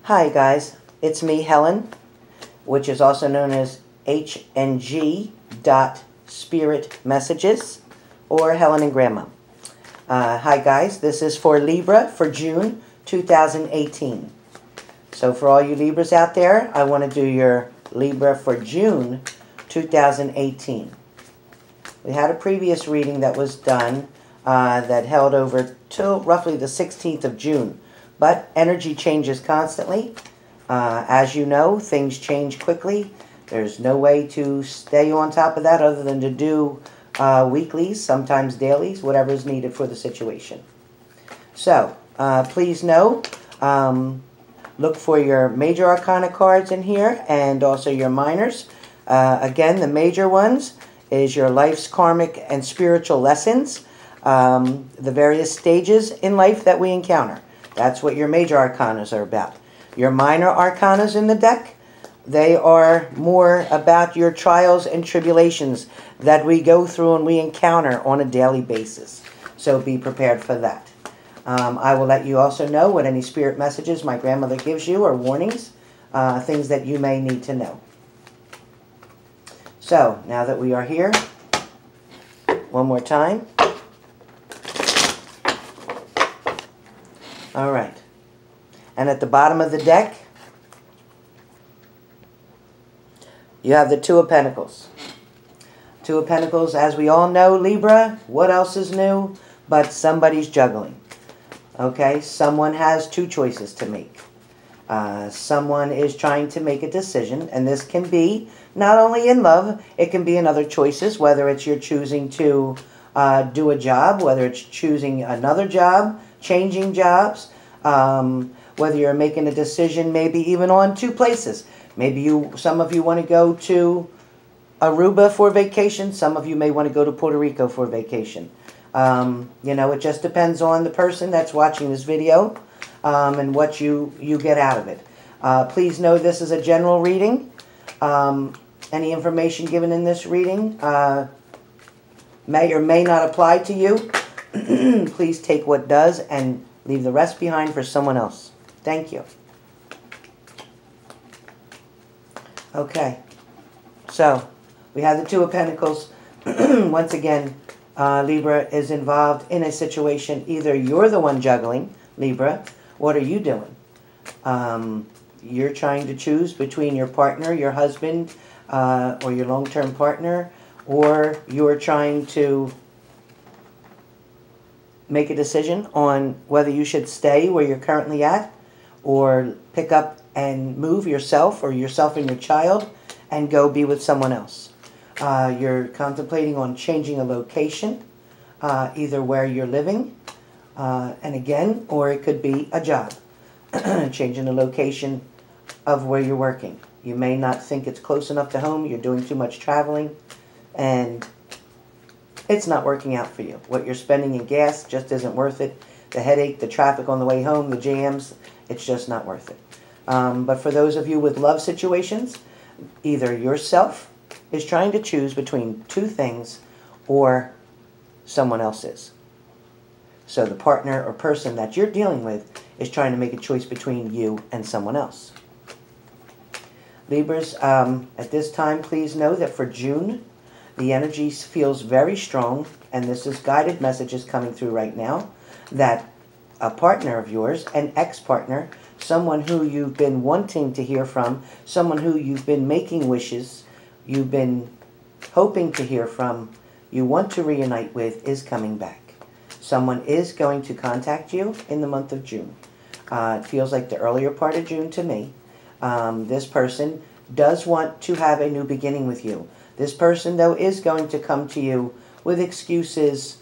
Hi guys, it's me Helen, which is also known as HNG Messages, or Helen and Grandma. Hi guys, this is for Libra for June 2018. So for all you Libras out there, I want to do your Libra for June 2018. We had a previous reading that was done that held over till roughly the 16th of June. But energy changes constantly. As you know, things change quickly. There's no way to stay on top of that other than to do weeklies, sometimes dailies, whatever is needed for the situation. So, please know, look for your major arcana cards in here and also your minors. Again, the major ones is your life's karmic and spiritual lessons, the various stages in life that we encounter. That's what your major arcanas are about. Your minor arcanas in the deck, they are more about your trials and tribulations that we go through and we encounter on a daily basis. So be prepared for that. I will let you also know what any spirit messages my grandmother gives you or warnings, things that you may need to know. So, now that we are here, one more time. All right. And at the bottom of the deck, you have the Two of Pentacles. Two of Pentacles, as we all know, Libra, what else is new? But somebody's juggling. Okay? Someone has two choices to make. Someone is trying to make a decision, and this can be not only in love, it can be in other choices, whether it's you're choosing to do a job, whether it's choosing another job, changing jobs, whether you're making a decision maybe even on two places. Maybe some of you want to go to Aruba for vacation. Some of you may want to go to Puerto Rico for vacation. You know, it just depends on the person that's watching this video and what you get out of it. Please know this is a general reading. Any information given in this reading may or may not apply to you. Please take what does and leave the rest behind for someone else. Thank you. Okay. So, we have the Two of Pentacles. Once again, Libra is involved in a situation. Either you're the one juggling, Libra. What are you doing? You're trying to choose between your partner, your husband, or your long-term partner, or you're trying to make a decision on whether you should stay where you're currently at or pick up and move yourself or yourself and your child and go be with someone else. You're contemplating on changing a location, either where you're living, and again, or it could be a job, changing the location of where you're working. You may not think it's close enough to home, you're doing too much traveling, and it's not working out for you. What you're spending in gas just isn't worth it. The headache, the traffic on the way home, the jams, it's just not worth it. But for those of you with love situations, either yourself is trying to choose between two things or someone else is. So the partner or person that you're dealing with is trying to make a choice between you and someone else. Libras, at this time, please know that for June, the energy feels very strong, and this is guided messages coming through right now, that a partner of yours, an ex-partner, someone who you've been wanting to hear from, someone who you've been making wishes, you've been hoping to hear from, you want to reunite with, is coming back. Someone is going to contact you in the month of June. It feels like the earlier part of June to me. This person does want to have a new beginning with you. This person, though, is going to come to you with excuses,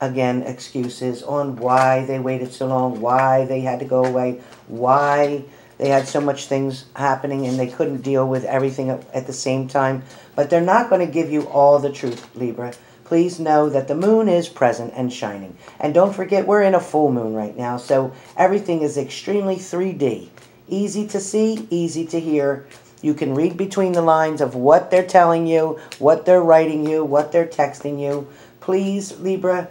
again, excuses on why they waited so long, why they had to go away, why they had so much things happening and they couldn't deal with everything at the same time. But they're not going to give you all the truth, Libra. Please know that the moon is present and shining. And don't forget, we're in a full moon right now, so everything is extremely 3D. Easy to see, easy to hear. You can read between the lines of what they're telling you, what they're writing you, what they're texting you. Please, Libra,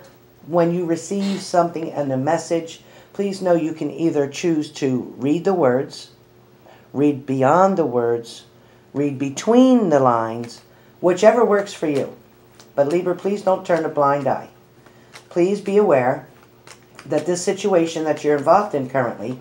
when you receive something and a message, please know you can either choose to read the words, read beyond the words, read between the lines, whichever works for you. But Libra, please don't turn a blind eye. Please be aware that this situation that you're involved in currently,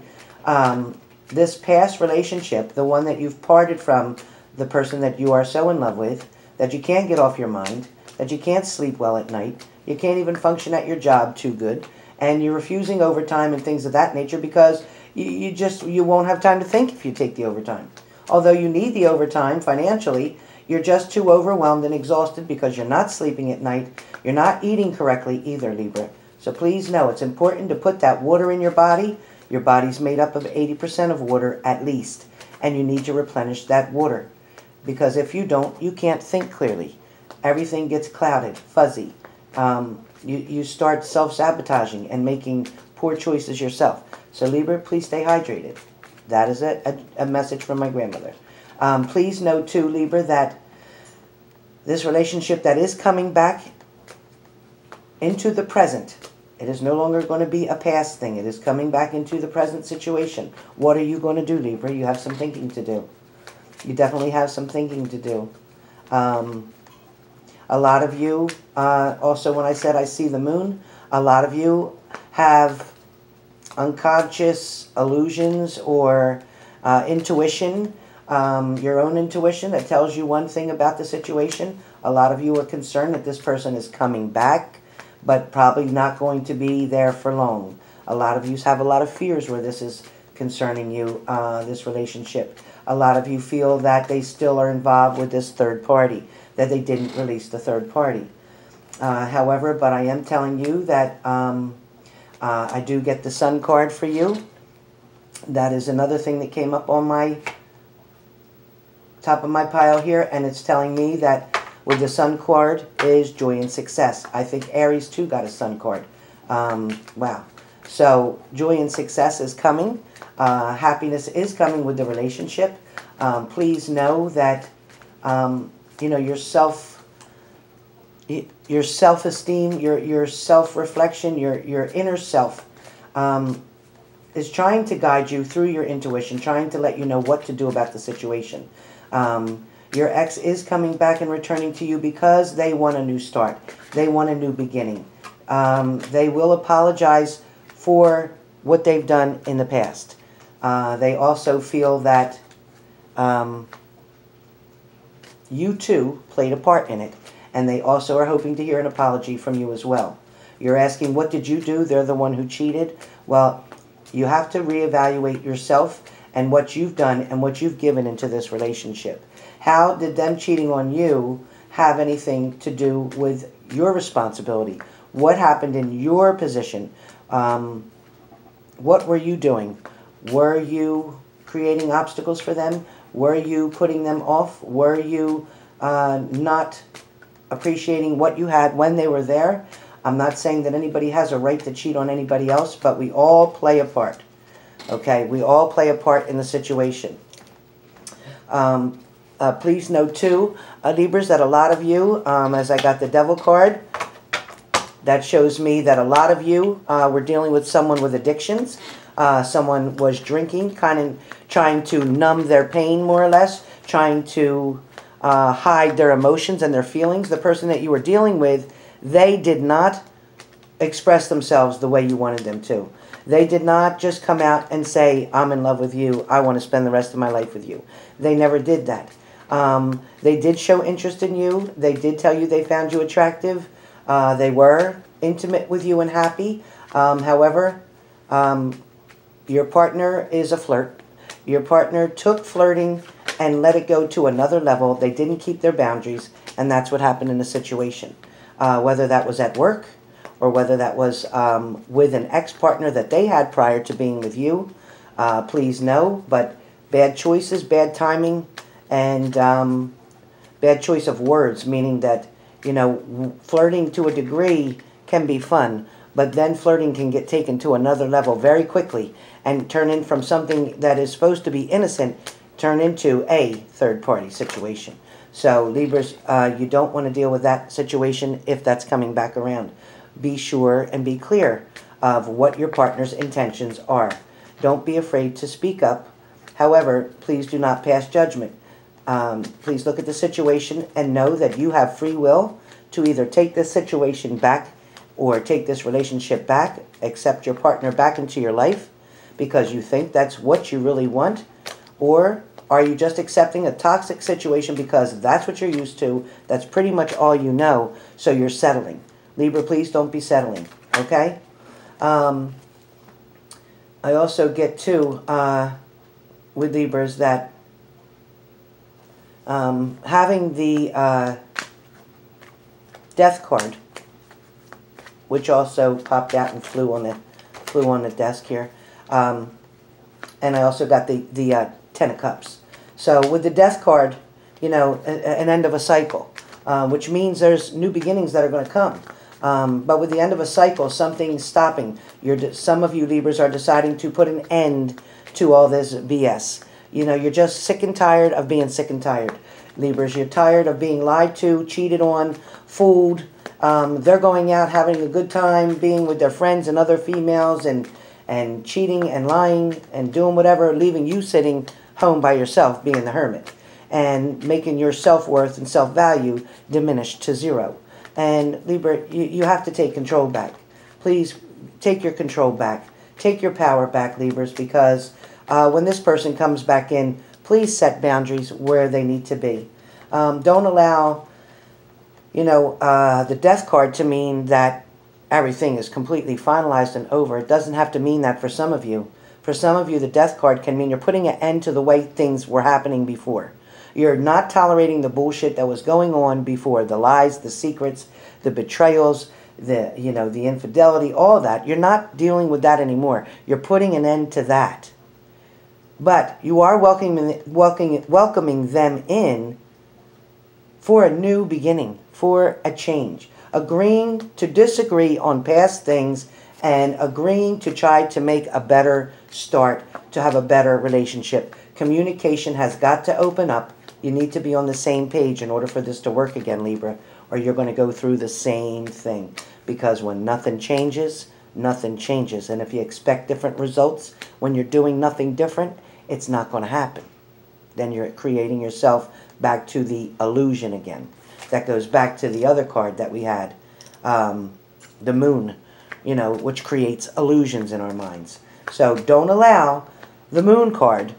this past relationship, the one that you've parted from, the person that you are so in love with, that you can't get off your mind, that you can't sleep well at night, you can't even function at your job too good, and you're refusing overtime and things of that nature because you won't have time to think if you take the overtime. Although you need the overtime financially, you're just too overwhelmed and exhausted because you're not sleeping at night, you're not eating correctly either, Libra. So please know it's important to put that water in your body. Your body's made up of 80% of water at least, and you need to replenish that water. Because if you don't, you can't think clearly. Everything gets clouded, fuzzy. You start self-sabotaging and making poor choices yourself. So Libra, please stay hydrated. That is a message from my grandmother. Please know too, Libra, that this relationship that is coming back into the present, it is no longer going to be a past thing. It is coming back into the present situation. What are you going to do, Libra? You have some thinking to do. You definitely have some thinking to do. A lot of you, also when I said I see the moon, a lot of you have unconscious illusions or intuition, your own intuition that tells you one thing about the situation. A lot of you are concerned that this person is coming back, but probably not going to be there for long. A lot of you have a lot of fears where this is concerning you, this relationship. A lot of you feel that they still are involved with this third party, that they didn't release the third party. However, but I am telling you that I do get the Sun card for you. That is another thing that came up on my top of my pile here, and it's telling me that with the Sun card is joy and success. I think Aries too got a Sun card. Wow. So joy and success is coming. Happiness is coming with the relationship. Please know that you know, your self-esteem, your self-reflection, your inner self is trying to guide you through your intuition, trying to let you know what to do about the situation. Your ex is coming back and returning to you because they want a new start. They want a new beginning. They will apologize for what they've done in the past. They also feel that you too played a part in it, and they also are hoping to hear an apology from you as well. You're asking, what did you do? They're the one who cheated. Well, you have to reevaluate yourself and what you've done and what you've given into this relationship. How did them cheating on you have anything to do with your responsibility? What happened in your position? What were you doing? Were you creating obstacles for them? Were you putting them off? Were you not appreciating what you had when they were there? I'm not saying that anybody has a right to cheat on anybody else, but we all play a part. Okay, we all play a part in the situation. Please note too, Libras, that a lot of you, as I got the Devil card, that shows me that a lot of you were dealing with someone with addictions. Someone was drinking, kind of trying to numb their pain more or less, trying to hide their emotions and their feelings. The person that you were dealing with, they did not express themselves the way you wanted them to. They did not just come out and say, I'm in love with you, I want to spend the rest of my life with you. They never did that. They did show interest in you. They did tell you they found you attractive. They were intimate with you and happy. However, your partner is a flirt. Your partner took flirting and let it go to another level. They didn't keep their boundaries, and that's what happened in the situation. Whether that was at work or whether that was with an ex-partner that they had prior to being with you, please know. But bad choices, bad timing, and bad choice of words, meaning that, you know, flirting to a degree can be fun, but then flirting can get taken to another level very quickly and turn in from something that is supposed to be innocent, turn into a third-party situation. So, Libras, you don't want to deal with that situation if that's coming back around. Be sure and be clear. of what your partner's intentions are. Don't be afraid to speak up. However, please do not pass judgment. Please look at the situation and know that you have free will to either take this situation back or take this relationship back, accept your partner back into your life because you think that's what you really want, or are you just accepting a toxic situation because that's what you're used to, that's pretty much all you know, so you're settling. Libra, please don't be settling, okay? I also get too, with Libras, that having the Death card, which also popped out and flew on the desk here, and I also got the Ten of Cups. So with the Death card, you know, an end of a cycle, which means there's new beginnings that are going to come. But with the end of a cycle, something's stopping. Some of you Libras are deciding to put an end to all this BS. You know, you're just sick and tired of being sick and tired. Libras, you're tired of being lied to, cheated on, fooled. They're going out having a good time, being with their friends and other females, and cheating and lying and doing whatever, leaving you sitting home by yourself, being the hermit, and making your self-worth and self-value diminished to zero. And Libra, you have to take control back. Please take your control back. Take your power back, Libras, because when this person comes back in, please set boundaries where they need to be. Don't allow, you know, the Death card to mean that everything is completely finalized and over. It doesn't have to mean that for some of you. For some of you, the Death card can mean you're putting an end to the way things were happening before. You're not tolerating the bullshit that was going on before. The lies, the secrets, the betrayals, the infidelity, all that. You're not dealing with that anymore. You're putting an end to that. But you are welcoming them in for a new beginning, for a change. Agreeing to disagree on past things and agreeing to try to make a better start, to have a better relationship. Communication has got to open up. You need to be on the same page in order for this to work again, Libra, or you're going to go through the same thing. Because when nothing changes, nothing changes. And if you expect different results when you're doing nothing different, it's not going to happen. Then you're creating yourself back to the illusion again. That goes back to the other card that we had, the Moon, you know, which creates illusions in our minds. So don't allow the Moon card,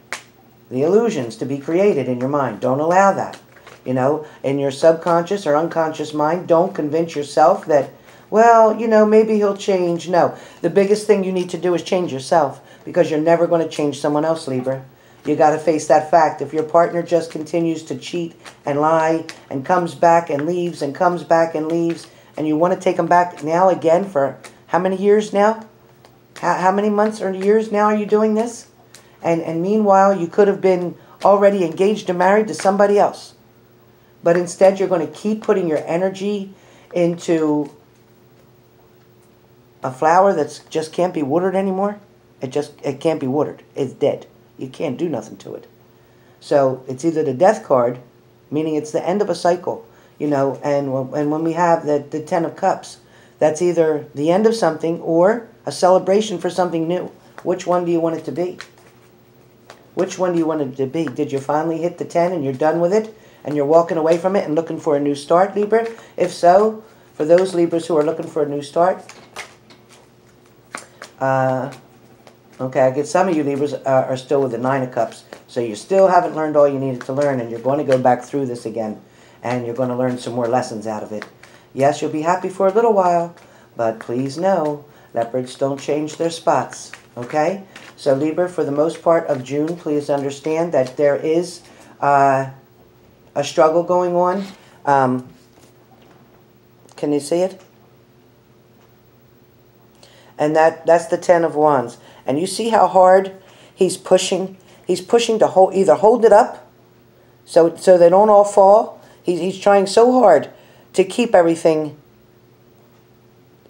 the illusions, to be created in your mind. Don't allow that. You know, in your subconscious or unconscious mind, don't convince yourself that, well, you know, maybe he'll change. No. The biggest thing you need to do is change yourself, because you're never going to change someone else, Libra. You got to face that fact. If your partner just continues to cheat and lie and comes back and leaves and comes back and leaves, and you want to take them back now again for how many years now? How many months or years now are you doing this? And meanwhile, you could have been already engaged and married to somebody else. But instead, you're going to keep putting your energy into a flower that just can't be watered anymore. It can't be watered. It's dead. You can't do nothing to it. So it's either the Death card, meaning it's the end of a cycle, you know, and when we have the Ten of Cups, that's either the end of something or a celebration for something new. Which one do you want it to be? Which one do you want it to be? Did you finally hit the 10 and you're done with it and you're walking away from it and looking for a new start, Libra? If so, for those Libras who are looking for a new start, okay, I get some of you Libras are still with the Nine of Cups, so you still haven't learned all you needed to learn, and you're going to go back through this again, and you're going to learn some more lessons out of it. Yes, you'll be happy for a little while, but please know, leopards don't change their spots, okay? So Libra, for the most part of June, please understand that there is a struggle going on. Can you see it? And that's the Ten of Wands. And you see how hard he's pushing? He's pushing to either hold it up so they don't all fall. He's trying so hard to keep everything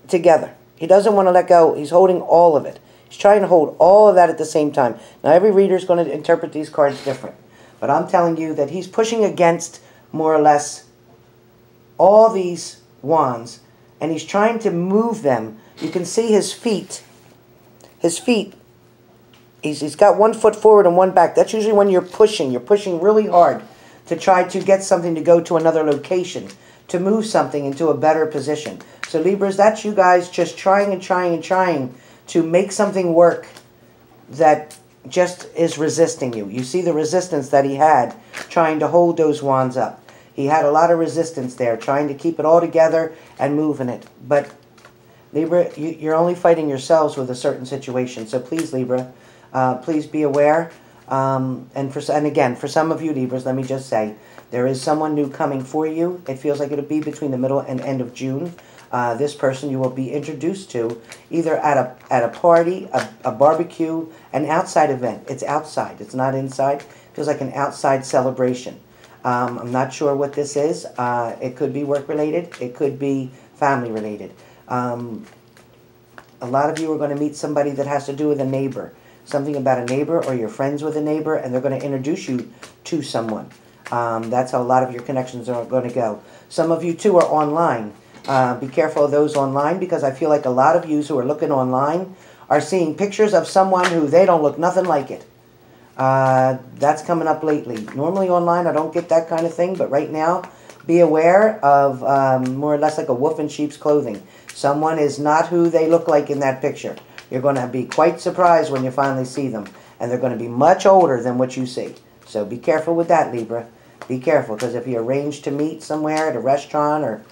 together. He doesn't want to let go. He's holding all of it. He's trying to hold all of that at the same time. Now, every reader is going to interpret these cards different. But I'm telling you that he's pushing against, more or less, all these wands. And he's trying to move them You can see his feet. His feet. He's got one foot forward and one back. That's usually when you're pushing. You're pushing really hard to try to get something to go to another location, to move something into a better position. So Libras, that's you guys just trying and trying and trying to make something work that just is resisting you. You see the resistance that he had trying to hold those wands up. He had a lot of resistance there, trying to keep it all together and moving it. But Libra, you're only fighting yourselves with a certain situation. So please, Libra, please be aware. And again, for some of you Libras, let me just say, there is someone new coming for you. It feels like it'll be between the middle and end of June. This person you will be introduced to either at a party, a barbecue, an outside event. It's outside. It's not inside. It feels like an outside celebration. I'm not sure what this is. It could be work-related. It could be family-related. A lot of you are going to meet somebody that has to do with a neighbor. Something about a neighbor, or you're friends with a neighbor, and they're going to introduce you to someone. That's how a lot of your connections are going to go. Some of you, too, are online. Be careful of those online, because I feel like a lot of you who are looking online are seeing pictures of someone who they don't look nothing like it. That's coming up lately. Normally online I don't get that kind of thing, but right now be aware of more or less like a wolf in sheep's clothing. Someone is not who they look like in that picture. You're going to be quite surprised when you finally see them, and they're going to be much older than what you see. So be careful with that, Libra. Be careful, because if you arrange to meet somewhere at a restaurant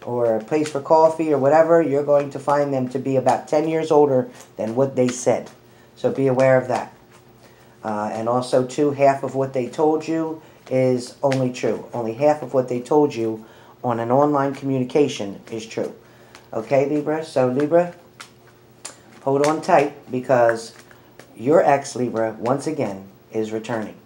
or a place for coffee or whatever, you're going to find them to be about 10 years older than what they said. So be aware of that. And also, too, half of what they told you is only true. Only half of what they told you on an online communication is true. Okay, Libra? So, Libra, hold on tight, because your ex, Libra, once again, is returning.